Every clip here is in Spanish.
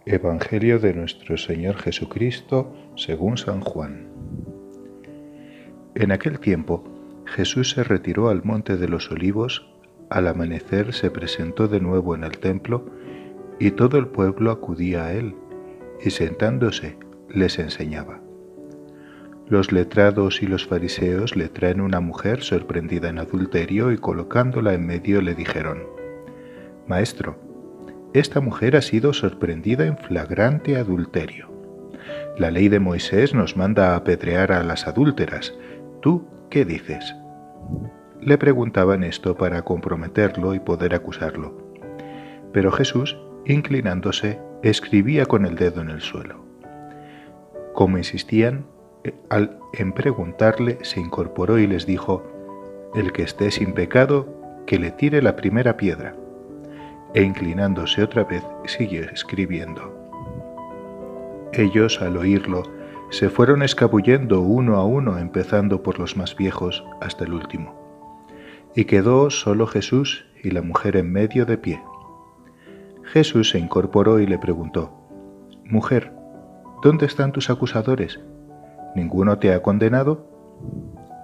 Evangelio de nuestro Señor Jesucristo según San Juan. En aquel tiempo, Jesús se retiró al monte de los Olivos, al amanecer se presentó de nuevo en el templo, y todo el pueblo acudía a él, y sentándose, les enseñaba. Los letrados y los fariseos le traen una mujer sorprendida en adulterio y colocándola en medio le dijeron: Maestro, esta mujer ha sido sorprendida en flagrante adulterio. La ley de Moisés nos manda a apedrear a las adúlteras. ¿Tú qué dices? Le preguntaban esto para comprometerlo y poder acusarlo. Pero Jesús, inclinándose, escribía con el dedo en el suelo. Como insistían en preguntarle, se incorporó y les dijo: El que esté sin pecado, que le tire la primera piedra. E inclinándose otra vez, siguió escribiendo. Ellos, al oírlo, se fueron escabullendo uno a uno, empezando por los más viejos hasta el último. Y quedó solo Jesús y la mujer en medio de pie. Jesús se incorporó y le preguntó: Mujer, ¿dónde están tus acusadores? ¿Ninguno te ha condenado?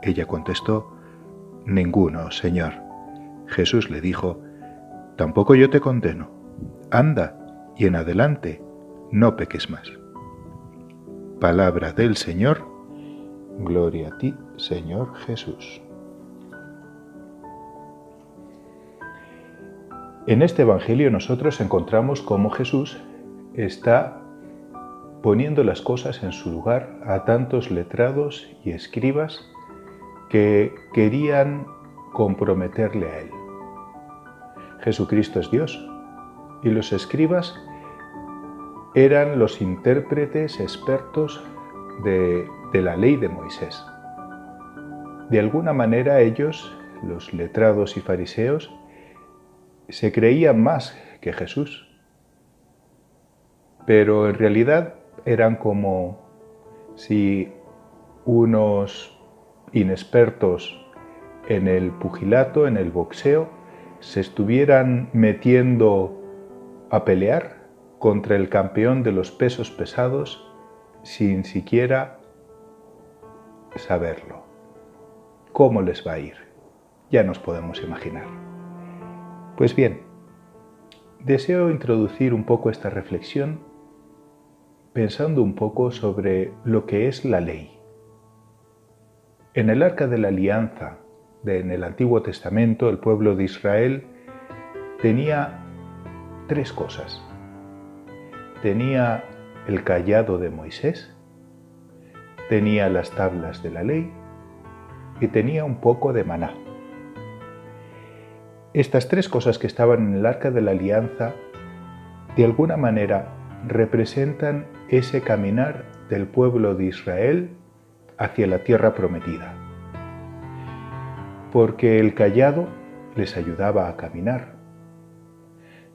Ella contestó: Ninguno, Señor. Jesús le dijo: Tampoco yo te condeno. Anda, y en adelante no peques más. Palabra del Señor. Gloria a ti, Señor Jesús. En este Evangelio nosotros encontramos cómo Jesús está poniendo las cosas en su lugar a tantos letrados y escribas que querían comprometerle a él. Jesucristo es Dios y los escribas eran los intérpretes expertos de la ley de Moisés. De alguna manera ellos, los letrados y fariseos, se creían más que Jesús, pero en realidad eran como si unos inexpertos en el pugilato, en el boxeo, se estuvieran metiendo a pelear contra el campeón de los pesos pesados sin siquiera saberlo. ¿Cómo les va a ir? Ya nos podemos imaginar. Pues bien, deseo introducir un poco esta reflexión pensando un poco sobre lo que es la ley. En el Arca de la Alianza, en el Antiguo Testamento, el pueblo de Israel tenía tres cosas. Tenía el cayado de Moisés, tenía las tablas de la ley y tenía un poco de maná. Estas tres cosas que estaban en el Arca de la Alianza, de alguna manera, representan ese caminar del pueblo de Israel hacia la tierra prometida. Porque el cayado les ayudaba a caminar.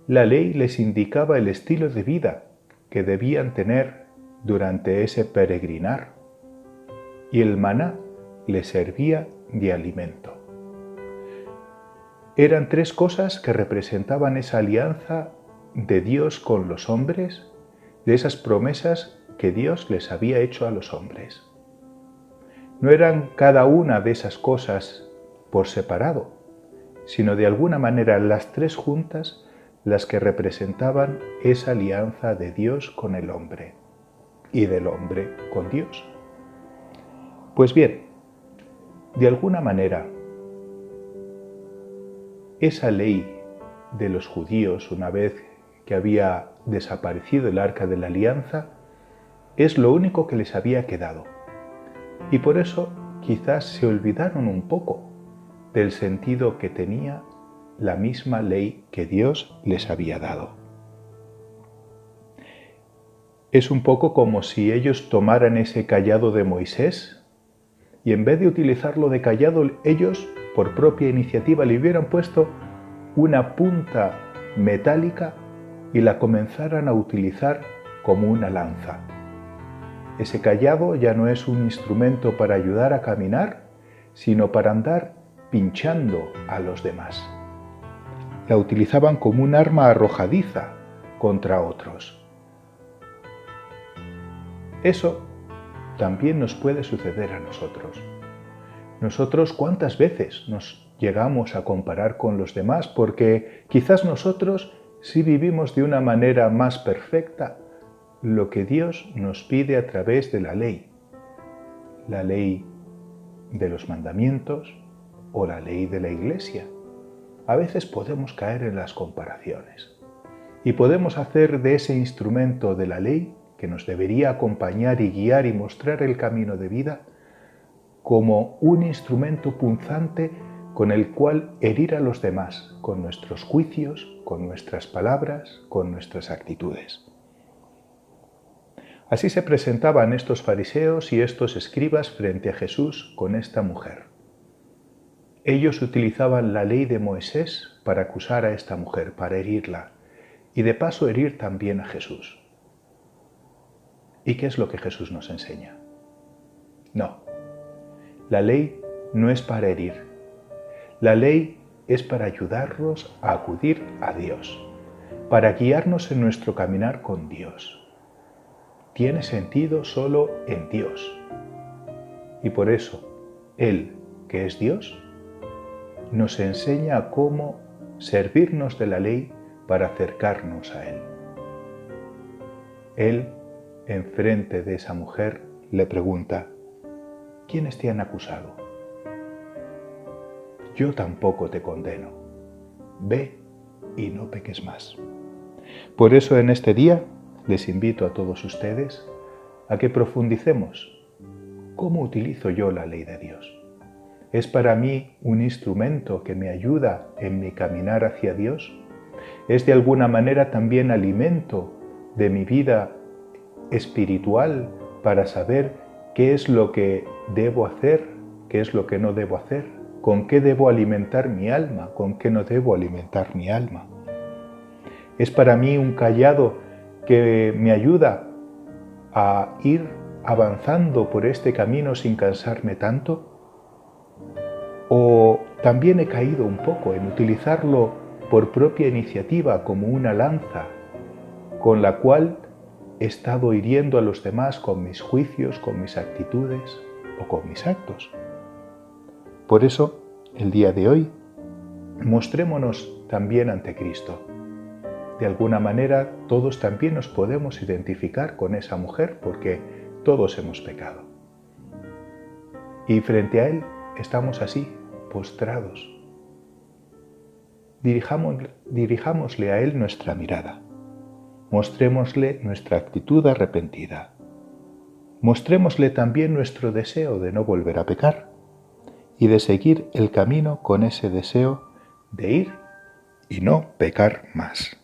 La ley les indicaba el estilo de vida que debían tener durante ese peregrinar, y el maná les servía de alimento. Eran tres cosas que representaban esa alianza de Dios con los hombres, de esas promesas que Dios les había hecho a los hombres. No eran cada una de esas cosas por separado, sino de alguna manera las tres juntas las que representaban esa alianza de Dios con el hombre y del hombre con Dios. Pues bien, de alguna manera, esa ley de los judíos, una vez que había desaparecido el Arca de la Alianza, es lo único que les había quedado. Y por eso quizás se olvidaron un poco del sentido que tenía la misma ley que Dios les había dado. Es un poco como si ellos tomaran ese cayado de Moisés y en vez de utilizarlo de cayado, ellos, por propia iniciativa, le hubieran puesto una punta metálica y la comenzaran a utilizar como una lanza. Ese cayado ya no es un instrumento para ayudar a caminar, sino para andar pinchando a los demás. La utilizaban como un arma arrojadiza contra otros. Eso también nos puede suceder a nosotros. Nosotros, ¿cuántas veces nos llegamos a comparar con los demás? Porque quizás nosotros sí vivimos de una manera más perfecta lo que Dios nos pide a través de la ley de los mandamientos o la ley de la Iglesia. A veces podemos caer en las comparaciones y podemos hacer de ese instrumento de la ley que nos debería acompañar y guiar y mostrar el camino de vida como un instrumento punzante con el cual herir a los demás con nuestros juicios, con nuestras palabras, con nuestras actitudes. Así se presentaban estos fariseos y estos escribas frente a Jesús con esta mujer. Ellos utilizaban la ley de Moisés para acusar a esta mujer, para herirla, y de paso herir también a Jesús. ¿Y qué es lo que Jesús nos enseña? No, la ley no es para herir. La ley es para ayudarnos a acudir a Dios, para guiarnos en nuestro caminar con Dios. Tiene sentido solo en Dios. Y por eso, Él, que es Dios, nos enseña cómo servirnos de la ley para acercarnos a Él. Él, enfrente de esa mujer, le pregunta: ¿quiénes te han acusado? Yo tampoco te condeno. Ve y no peques más. Por eso en este día les invito a todos ustedes a que profundicemos. ¿Cómo utilizo yo la ley de Dios? ¿Es para mí un instrumento que me ayuda en mi caminar hacia Dios? ¿Es de alguna manera también alimento de mi vida espiritual para saber qué es lo que debo hacer, qué es lo que no debo hacer, con qué debo alimentar mi alma, con qué no debo alimentar mi alma? ¿Es para mí un cayado que me ayuda a ir avanzando por este camino sin cansarme tanto? ¿O también he caído un poco en utilizarlo por propia iniciativa como una lanza con la cual he estado hiriendo a los demás con mis juicios, con mis actitudes o con mis actos? Por eso, el día de hoy, mostrémonos también ante Cristo. De alguna manera, todos también nos podemos identificar con esa mujer porque todos hemos pecado. Y frente a Él estamos así, postrados. Dirijámosle a Él nuestra mirada. Mostrémosle nuestra actitud arrepentida. Mostrémosle también nuestro deseo de no volver a pecar y de seguir el camino con ese deseo de ir y no pecar más.